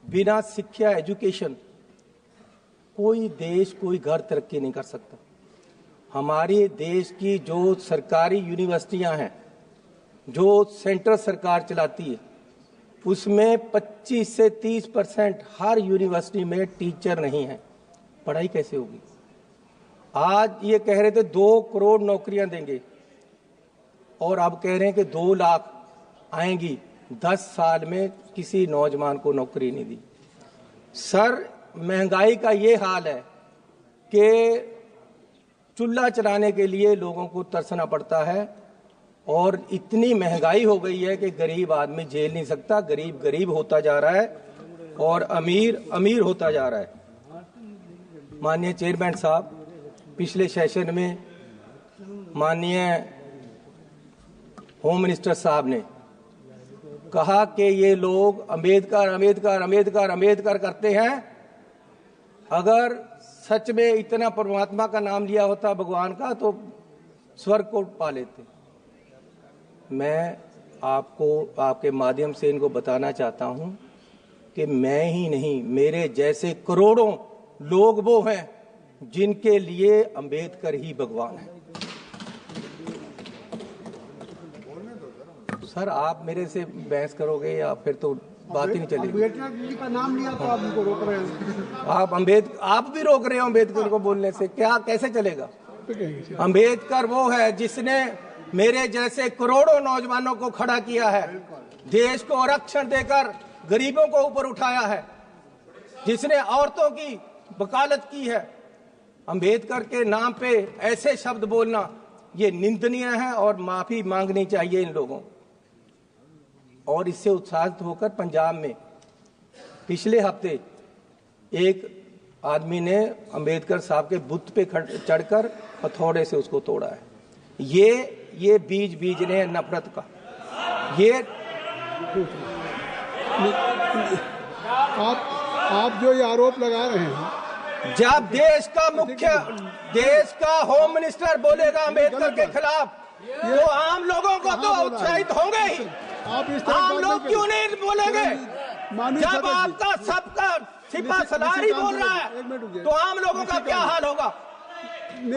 बिना शिक्षा एजुकेशन कोई देश कोई घर तरक्की नहीं कर सकता। हमारे देश की जो सरकारी यूनिवर्सिटियां हैं, जो सेंट्रल सरकार चलाती है, उसमें 25 से 30% हर यूनिवर्सिटी में टीचर नहीं है। पढ़ाई कैसे होगी? आज ये कह रहे थे 2 करोड़ नौकरियां देंगे और अब कह रहे हैं कि 2 लाख आएंगी। 10 साल में किसी नौजवान को नौकरी नहीं दी। सर, महंगाई का ये हाल है कि चूल्हा चलाने के लिए लोगों को तरसना पड़ता है और इतनी महंगाई हो गई है कि गरीब आदमी झेल नहीं सकता। गरीब गरीब होता जा रहा है और अमीर अमीर होता जा रहा है। माननीय चेयरमैन साहब, पिछले सेशन में माननीय होम मिनिस्टर साहब ने कहा कि ये लोग अंबेडकर अंबेडकर अंबेडकर अंबेडकर करते हैं। अगर सच में इतना परमात्मा का नाम लिया होता भगवान का तो स्वर्ग को पा लेते। मैं आपको आपके माध्यम से इनको बताना चाहता हूं कि मैं ही नहीं, मेरे जैसे करोड़ों लोग वो हैं जिनके लिए अंबेडकर ही भगवान है। सर, आप मेरे से बहस करोगे या फिर तो बात ही नहीं चलेगी। अम्बेडकर जी का नाम लिया तो आप उनको रोक रहे हैं। आप भी रोक रहे हो अम्बेडकर को बोलने से। क्या कैसे चलेगा? अम्बेडकर वो है जिसने मेरे जैसे करोड़ों नौजवानों को खड़ा किया है, देश को आरक्षण देकर गरीबों को ऊपर उठाया है, जिसने औरतों की वकालत की है। अम्बेडकर के नाम पे ऐसे शब्द बोलना ये निंदनीय है और माफी मांगनी चाहिए इन लोगों। और इससे उत्साहित होकर पंजाब में पिछले हफ्ते एक आदमी ने अंबेडकर साहब के बुत पे चढ़कर हथौड़े से उसको तोड़ा है। ये बीज ने नफरत का। ये आप जो ये आरोप लगा रहे हैं, जब देश का होम मिनिस्टर बोलेगा अंबेडकर के खिलाफ तो आम लोगों को तो उत्साहित होंगे ही। आम लोग क्यों नहीं बोलेंगे? जब आपका सबका सिपा सलार ही बोल रहा है तो आम लोगों का क्या हाल होगा?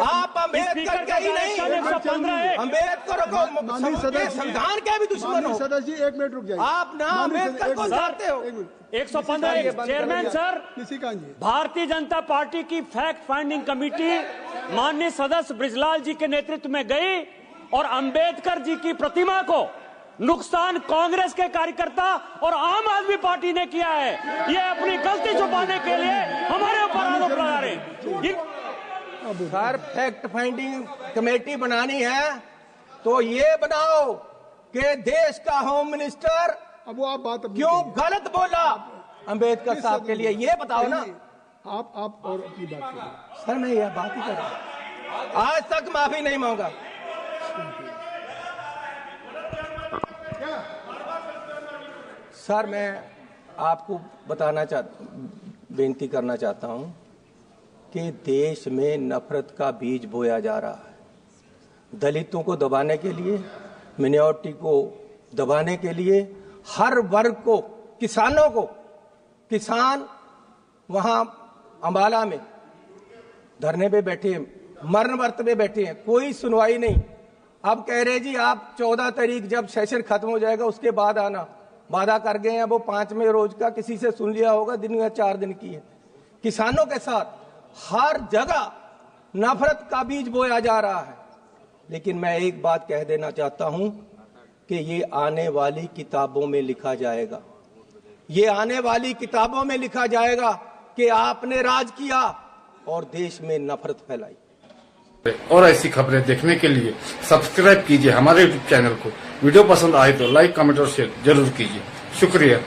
आप अम्बेडकर के ही नहीं, अम्बेडकर को संविधान के भी दुश्मन हो। सदस्य जी, 1 मिनट रुक जाइए। आप ना अम्बेडकर को चाहते हो। 115 chairman sir, Bharatiya Janata party की फैक्ट फाइंडिंग कमेटी माननीय सदस्य बृजलाल जी के नेतृत्व में गई और अंबेडकर जी की प्रतिमा को नुकसान कांग्रेस के कार्यकर्ता और आम आदमी पार्टी ने किया है। ये अपनी गलती छुपाने के लिए हमारे ऊपर आरोप लगा रहे हैं। सर, फैक्ट फाइंडिंग कमेटी बनानी है तो ये बनाओ कि देश का होम मिनिस्टर अब वो आप बात क्यों गलत बोला अंबेडकर साहब के लिए, ये बताओ ना। आप और अपनी बात करें। सर, मैं यह बात ही कर रहा हूं। आज तक माफी नहीं मांगा। सर, मैं आपको बेनती करना चाहता हूं कि देश में नफरत का बीज बोया जा रहा है। दलितों को दबाने के लिए, मिनॉरिटी को दबाने के लिए, हर वर्ग को, किसानों को, किसान वहां अंबाला में धरने पे बैठे हैं, मरण वर्त पे बैठे हैं, कोई सुनवाई नहीं। अब कह रहे जी आप 14 तारीख जब सेशन खत्म हो जाएगा उसके बाद आना। वादा कर गए हैं वो 5वें रोज का, किसी से सुन लिया होगा, दिन या 4 दिन की है। किसानों के साथ हर जगह नफरत का बीज बोया जा रहा है। लेकिन मैं एक बात कह देना चाहता हूं कि ये आने वाली किताबों में लिखा जाएगा। ये आने वाली किताबों में लिखा जाएगा कि आपने राज किया और देश में नफरत फैलाई। और ऐसी खबरें देखने के लिए सब्सक्राइब कीजिए हमारे YouTube चैनल को। वीडियो पसंद आए तो लाइक, कमेंट और शेयर जरूर कीजिए। शुक्रिया।